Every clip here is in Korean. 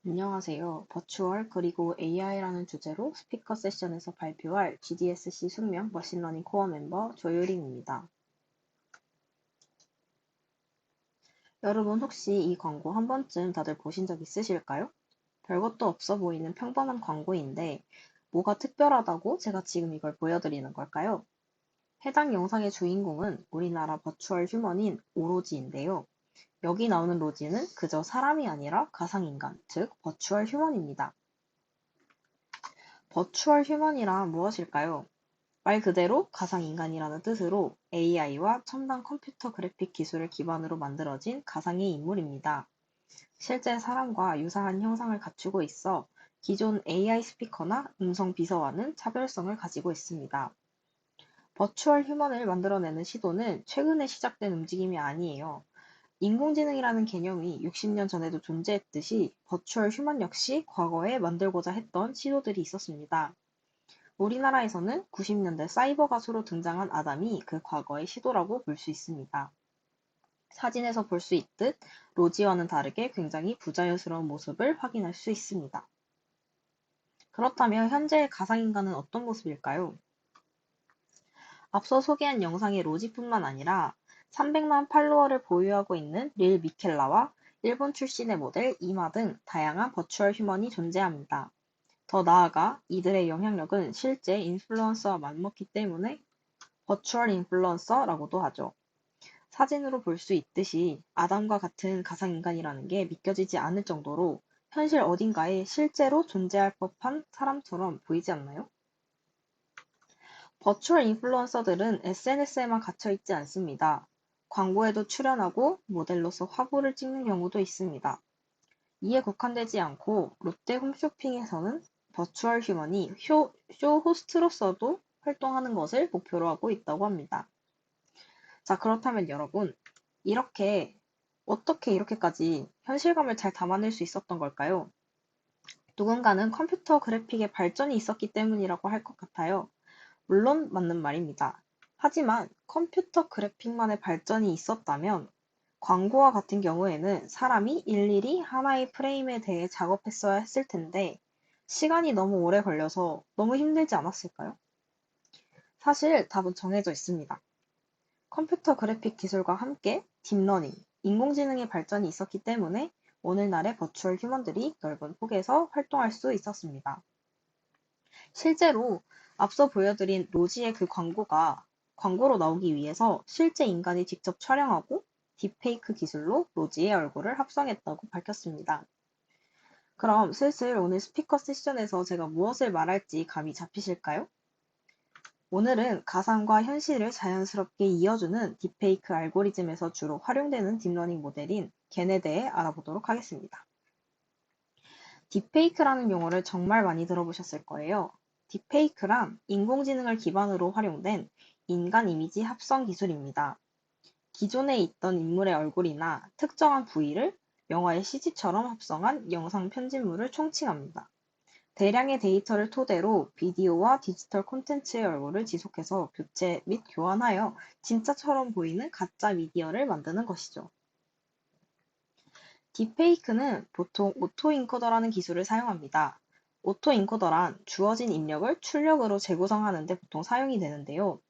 안녕하세요. 버추얼 그리고 AI라는 주제로 스피커 세션에서 발표할 GDSC 숙명 머신러닝 코어 멤버 조유림입니다. 여러분 혹시 이 광고 한 번쯤 다들 보신 적 있으실까요? 별것도 없어 보이는 평범한 광고인데 뭐가 특별하다고 제가 지금 이걸 보여드리는 걸까요? 해당 영상의 주인공은 우리나라 버추얼 휴먼인 오로지인데요. 여기 나오는 로지는 그저 사람이 아니라 가상인간, 즉 버추얼 휴먼입니다. 버추얼 휴먼이란 무엇일까요? 말 그대로 가상인간이라는 뜻으로 AI와 첨단 컴퓨터 그래픽 기술을 기반으로 만들어진 가상의 인물입니다. 실제 사람과 유사한 형상을 갖추고 있어 기존 AI 스피커나 음성 비서와는 차별성을 가지고 있습니다. 버추얼 휴먼을 만들어내는 시도는 최근에 시작된 움직임이 아니에요. 인공지능이라는 개념이 60년 전에도 존재했듯이 버추얼 휴먼 역시 과거에 만들고자 했던 시도들이 있었습니다. 우리나라에서는 90년대 사이버 가수로 등장한 아담이 그 과거의 시도라고 볼 수 있습니다. 사진에서 볼 수 있듯 로지와는 다르게 굉장히 부자연스러운 모습을 확인할 수 있습니다. 그렇다면 현재의 가상인간은 어떤 모습일까요? 앞서 소개한 영상의 로지뿐만 아니라 300만 팔로워를 보유하고 있는 릴 미켈라와 일본 출신의 모델 이마 등 다양한 버추얼 휴먼이 존재합니다. 더 나아가 이들의 영향력은 실제 인플루언서와 맞먹기 때문에 버추얼 인플루언서라고도 하죠. 사진으로 볼 수 있듯이 아담과 같은 가상인간이라는 게 믿겨지지 않을 정도로 현실 어딘가에 실제로 존재할 법한 사람처럼 보이지 않나요? 버추얼 인플루언서들은 SNS에만 갇혀 있지 않습니다. 광고에도 출연하고 모델로서 화보를 찍는 경우도 있습니다. 이에 국한되지 않고 롯데 홈쇼핑에서는 버추얼 휴먼이 쇼 호스트로서도 활동하는 것을 목표로 하고 있다고 합니다. 자, 그렇다면 여러분, 어떻게 이렇게까지 현실감을 잘 담아낼 수 있었던 걸까요? 누군가는 컴퓨터 그래픽의 발전이 있었기 때문이라고 할 것 같아요. 물론 맞는 말입니다. 하지만 컴퓨터 그래픽만의 발전이 있었다면 광고와 같은 경우에는 사람이 일일이 하나의 프레임에 대해 작업했어야 했을 텐데 시간이 너무 오래 걸려서 너무 힘들지 않았을까요? 사실 답은 정해져 있습니다. 컴퓨터 그래픽 기술과 함께 딥러닝, 인공지능의 발전이 있었기 때문에 오늘날의 버추얼 휴먼들이 넓은 폭에서 활동할 수 있었습니다. 실제로 앞서 보여드린 로지의 그 광고가 광고로 나오기 위해서 실제 인간이 직접 촬영하고 딥페이크 기술로 로지의 얼굴을 합성했다고 밝혔습니다. 그럼 슬슬 오늘 스피커 세션에서 제가 무엇을 말할지 감이 잡히실까요? 오늘은 가상과 현실을 자연스럽게 이어주는 딥페이크 알고리즘에서 주로 활용되는 딥러닝 모델인 겐에 대해 알아보도록 하겠습니다. 딥페이크라는 용어를 정말 많이 들어보셨을 거예요. 딥페이크란 인공지능을 기반으로 활용된 인간 이미지 합성 기술입니다. 기존에 있던 인물의 얼굴이나 특정한 부위를 영화의 CG처럼 합성한 영상 편집물을 총칭합니다. 대량의 데이터를 토대로 비디오와 디지털 콘텐츠의 얼굴을 지속해서 교체 및 교환하여 진짜처럼 보이는 가짜 미디어를 만드는 것이죠. 딥페이크는 보통 오토인코더라는 기술을 사용합니다. 오토인코더란 주어진 입력을 출력으로 재구성하는 데 보통 사용이 되는데요.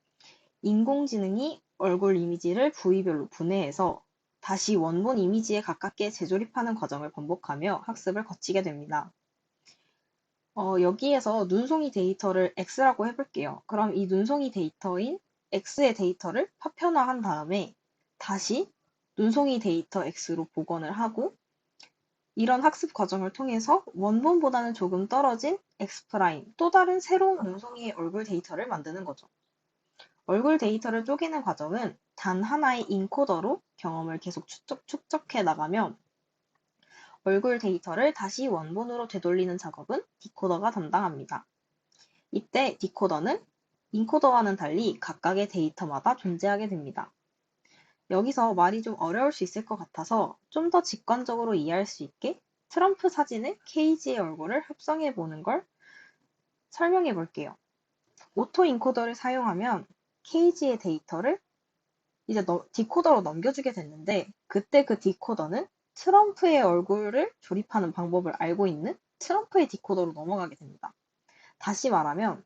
인공지능이 얼굴 이미지를 부위별로 분해해서 다시 원본 이미지에 가깝게 재조립하는 과정을 반복하며 학습을 거치게 됩니다. 여기에서 눈송이 데이터를 X라고 해볼게요. 그럼 이 눈송이 데이터인 X의 데이터를 파편화한 다음에 다시 눈송이 데이터 X로 복원을 하고 이런 학습 과정을 통해서 원본보다는 조금 떨어진 X 프라임, 또 다른 새로운 눈송이의 얼굴 데이터를 만드는 거죠. 얼굴 데이터를 쪼개는 과정은 단 하나의 인코더로 경험을 계속 축적해 나가면 얼굴 데이터를 다시 원본으로 되돌리는 작업은 디코더가 담당합니다. 이때 디코더는 인코더와는 달리 각각의 데이터마다 존재하게 됩니다. 여기서 말이 좀 어려울 수 있을 것 같아서 좀 더 직관적으로 이해할 수 있게 트럼프 사진에 케이지의 얼굴을 합성해 보는 걸 설명해 볼게요. 오토 인코더를 사용하면 케이지의 데이터를 이제 디코더로 넘겨주게 됐는데 그때 그 디코더는 트럼프의 얼굴을 조립하는 방법을 알고 있는 트럼프의 디코더로 넘어가게 됩니다. 다시 말하면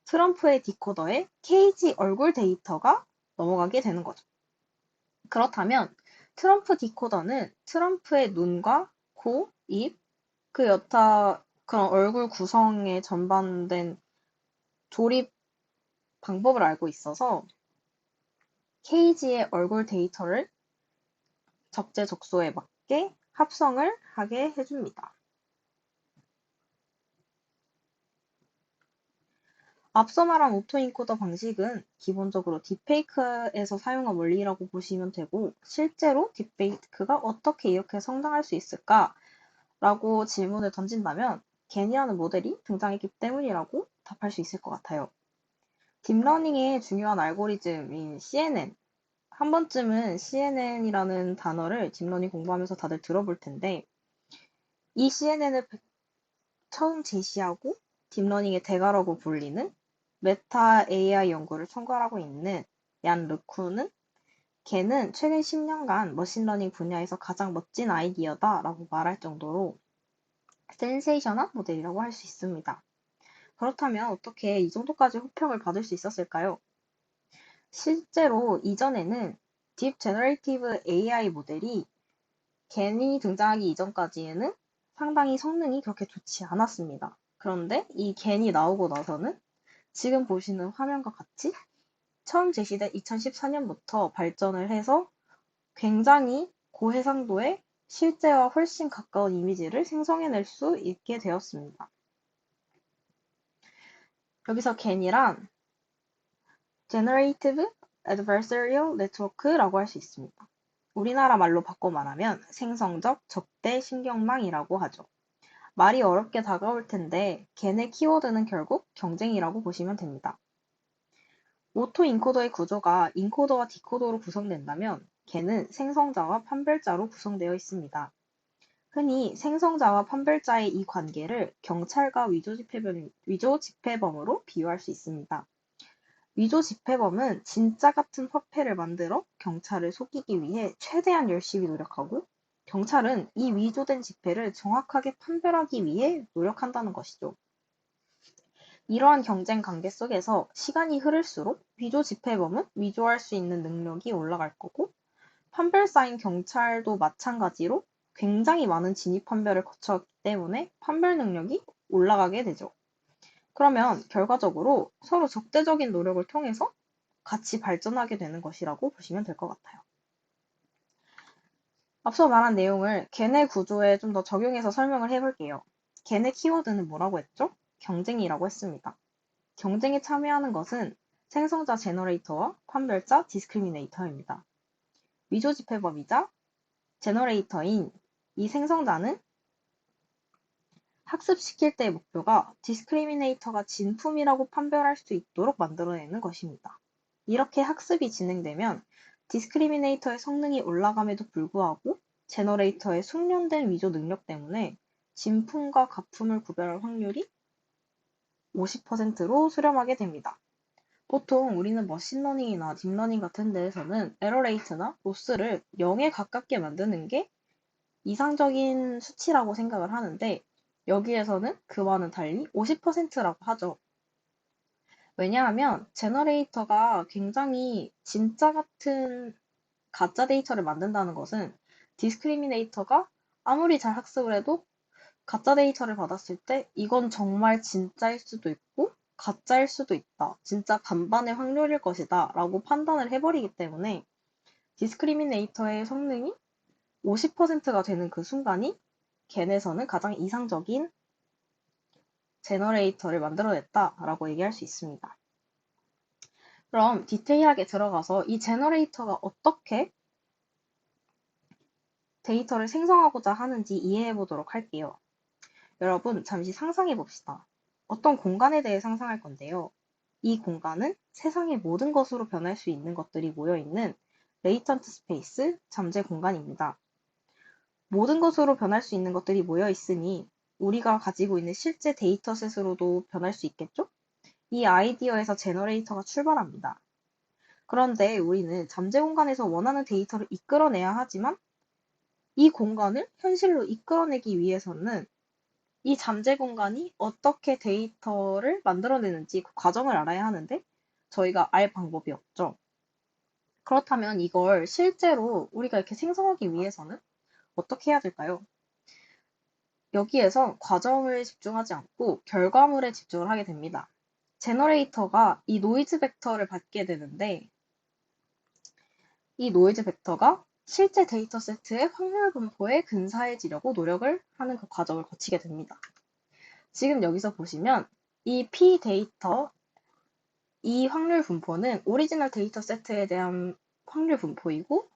트럼프의 디코더에 케이지 얼굴 데이터가 넘어가게 되는 거죠. 그렇다면 트럼프 디코더는 트럼프의 눈과 코, 입, 그 여타 그런 얼굴 구성에 전반된 조립 방법을 알고 있어서 케이지의 얼굴 데이터를 적재적소에 맞게 합성을 하게 해줍니다. 앞서 말한 오토인코더 방식은 기본적으로 딥페이크에서 사용한 원리라고 보시면 되고, 실제로 딥페이크가 어떻게 이렇게 성장할 수 있을까? 라고 질문을 던진다면 겐이라는 모델이 등장했기 때문이라고 답할 수 있을 것 같아요. 딥러닝의 중요한 알고리즘인 CNN, 한 번쯤은 CNN이라는 단어를 딥러닝 공부하면서 다들 들어볼 텐데, 이 CNN을 처음 제시하고 딥러닝의 대가라고 불리는 메타 AI 연구를 총괄하고 있는 얀 르쿠는 걔는 최근 10년간 머신러닝 분야에서 가장 멋진 아이디어다라고 말할 정도로 센세이셔널 모델이라고 할 수 있습니다. 그렇다면 어떻게 이 정도까지 호평을 받을 수 있었을까요? 실제로 이전에는 딥 제너레이티브 AI 모델이 겐이 등장하기 이전까지에는 상당히 성능이 그렇게 좋지 않았습니다. 그런데 이 겐이 나오고 나서는 지금 보시는 화면과 같이 처음 제시된 2014년부터 발전을 해서 굉장히 고해상도의 실제와 훨씬 가까운 이미지를 생성해낼 수 있게 되었습니다. 여기서 겐이란 Generative Adversarial Network라고 할 수 있습니다. 우리나라 말로 바꿔 말하면 생성적 적대 신경망이라고 하죠. 말이 어렵게 다가올 텐데 겐의 키워드는 결국 경쟁이라고 보시면 됩니다. 오토 인코더의 구조가 인코더와 디코더로 구성된다면 겐은 생성자와 판별자로 구성되어 있습니다. 흔히 생성자와 판별자의 이 관계를 경찰과 위조 집회범으로 비유할 수 있습니다. 위조 집회범은 진짜 같은 화폐를 만들어 경찰을 속이기 위해 최대한 열심히 노력하고, 경찰은 이 위조된 지폐를 정확하게 판별하기 위해 노력한다는 것이죠. 이러한 경쟁 관계 속에서 시간이 흐를수록 위조 집회범은 위조할 수 있는 능력이 올라갈 거고, 판별사인 경찰도 마찬가지로 굉장히 많은 진입 판별을 거쳤기 때문에 판별 능력이 올라가게 되죠. 그러면 결과적으로 서로 적대적인 노력을 통해서 같이 발전하게 되는 것이라고 보시면 될 것 같아요. 앞서 말한 내용을 걔네 구조에 좀 더 적용해서 설명을 해볼게요. 걔네 키워드는 뭐라고 했죠? 경쟁이라고 했습니다. 경쟁에 참여하는 것은 생성자 제너레이터와 판별자 디스크리미네이터입니다. 위조 집회범이자 제너레이터인 이 생성자는 학습시킬 때의 목표가 디스크리미네이터가 진품이라고 판별할 수 있도록 만들어내는 것입니다. 이렇게 학습이 진행되면 디스크리미네이터의 성능이 올라감에도 불구하고 제너레이터의 숙련된 위조 능력 때문에 진품과 가품을 구별할 확률이 50%로 수렴하게 됩니다. 보통 우리는 머신러닝이나 딥러닝 같은 데에서는 에러 레이트나 로스를 0에 가깝게 만드는 게 이상적인 수치라고 생각을 하는데, 여기에서는 그와는 달리 50%라고 하죠. 왜냐하면 제너레이터가 굉장히 진짜 같은 가짜 데이터를 만든다는 것은 디스크리미네이터가 아무리 잘 학습을 해도 가짜 데이터를 받았을 때 이건 정말 진짜일 수도 있고 가짜일 수도 있다. 진짜 반반의 확률일 것이다. 라고 판단을 해버리기 때문에 디스크리미네이터의 성능이 50%가 되는 그 순간이 겐에서는 가장 이상적인 제너레이터를 만들어냈다라고 얘기할 수 있습니다. 그럼 디테일하게 들어가서 이 제너레이터가 어떻게 데이터를 생성하고자 하는지 이해해 보도록 할게요. 여러분, 잠시 상상해 봅시다. 어떤 공간에 대해 상상할 건데요. 이 공간은 세상의 모든 것으로 변할 수 있는 것들이 모여있는 레이턴트 스페이스, 잠재 공간입니다. 모든 것으로 변할 수 있는 것들이 모여 있으니 우리가 가지고 있는 실제 데이터셋으로도 변할 수 있겠죠? 이 아이디어에서 제너레이터가 출발합니다. 그런데 우리는 잠재 공간에서 원하는 데이터를 이끌어내야 하지만 이 공간을 현실로 이끌어내기 위해서는 이 잠재 공간이 어떻게 데이터를 만들어내는지 그 과정을 알아야 하는데 저희가 알 방법이 없죠. 그렇다면 이걸 실제로 우리가 이렇게 생성하기 위해서는 어떻게 해야 될까요? 여기에서 과정을 집중하지 않고 결과물에 집중을 하게 됩니다. 제너레이터가 이 노이즈 벡터를 받게 되는데 이 노이즈 벡터가 실제 데이터 세트의 확률 분포에 근사해지려고 노력을 하는 그 과정을 거치게 됩니다. 지금 여기서 보시면 이 P 데이터, 이 확률 분포는 오리지널 데이터 세트에 대한 확률 분포이고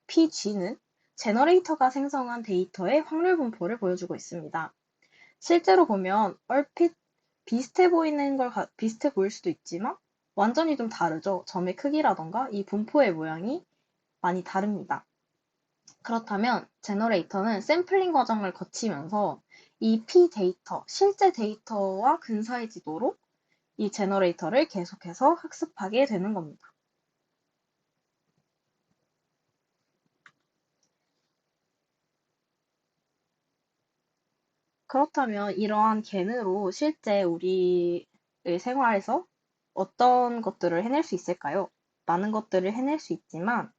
PG는 제너레이터가 생성한 데이터의 확률 분포를 보여주고 있습니다. 실제로 보면 얼핏 비슷해 보일 수도 있지만 완전히 좀 다르죠. 점의 크기라던가 이 분포의 모양이 많이 다릅니다. 그렇다면 제너레이터는 샘플링 과정을 거치면서 이 P 데이터, 실제 데이터와 근사해지도록 이 제너레이터를 계속해서 학습하게 되는 겁니다. 그렇다면 이러한 겐으로 실제 우리의 생활에서 어떤 것들을 해낼 수 있을까요? 많은 것들을 해낼 수 있지만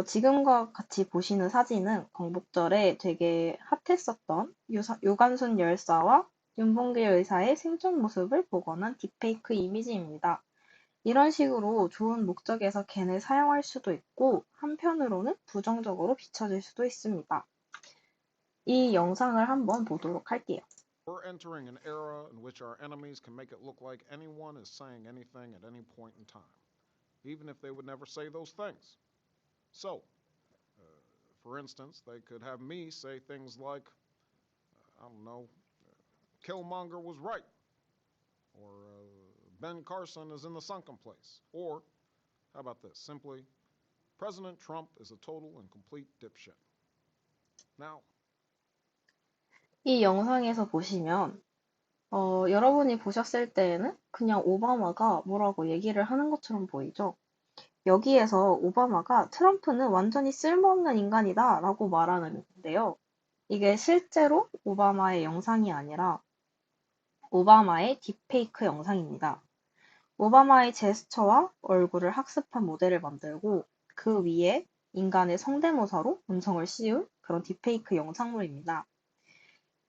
지금과 같이 보시는 사진은 광복절에 되게 핫했었던 유관순 열사와 윤봉길 의사의 생존 모습을 복원한 딥페이크 이미지입니다. 이런 식으로 좋은 목적에서 겐을 사용할 수도 있고 한편으로는 부정적으로 비춰질 수도 있습니다. 이 영상을 한번 보도록 할게요. We're entering an era in which our enemies can make it look like anyone is saying anything at any point in time, even if they would never say those things. So, for instance, they could have me say things like, I don't know, Killmonger was right, or Ben Carson is in the sunken place, or how about this? Simply, President Trump is a total and complete dipshit. Now, 이 영상에서 보시면 여러분이 보셨을 때에는 그냥 오바마가 뭐라고 얘기를 하는 것처럼 보이죠? 여기에서 오바마가 트럼프는 완전히 쓸모없는 인간이다 라고 말하는데요. 이게 실제로 오바마의 영상이 아니라 오바마의 딥페이크 영상입니다. 오바마의 제스처와 얼굴을 학습한 모델을 만들고 그 위에 인간의 성대모사로 음성을 씌운 그런 딥페이크 영상물입니다.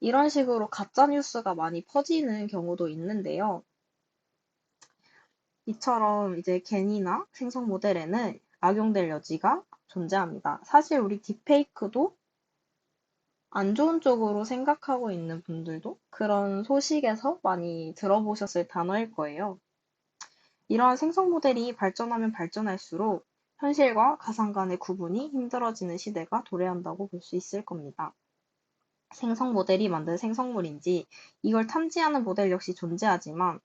이런 식으로 가짜뉴스가 많이 퍼지는 경우도 있는데요. 이처럼 이제 겐이나 생성 모델에는 악용될 여지가 존재합니다. 사실 우리 딥페이크도 안 좋은 쪽으로 생각하고 있는 분들도 그런 소식에서 많이 들어보셨을 단어일 거예요. 이러한 생성 모델이 발전하면 발전할수록 현실과 가상 간의 구분이 힘들어지는 시대가 도래한다고 볼 수 있을 겁니다. 생성 모델이 만든 생성물인지 이걸 탐지하는 모델 역시 존재하지만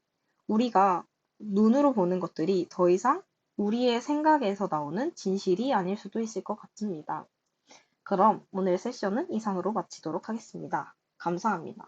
우리가 눈으로 보는 것들이 더 이상 우리의 생각에서 나오는 진실이 아닐 수도 있을 것 같습니다. 그럼 오늘 세션은 이상으로 마치도록 하겠습니다. 감사합니다.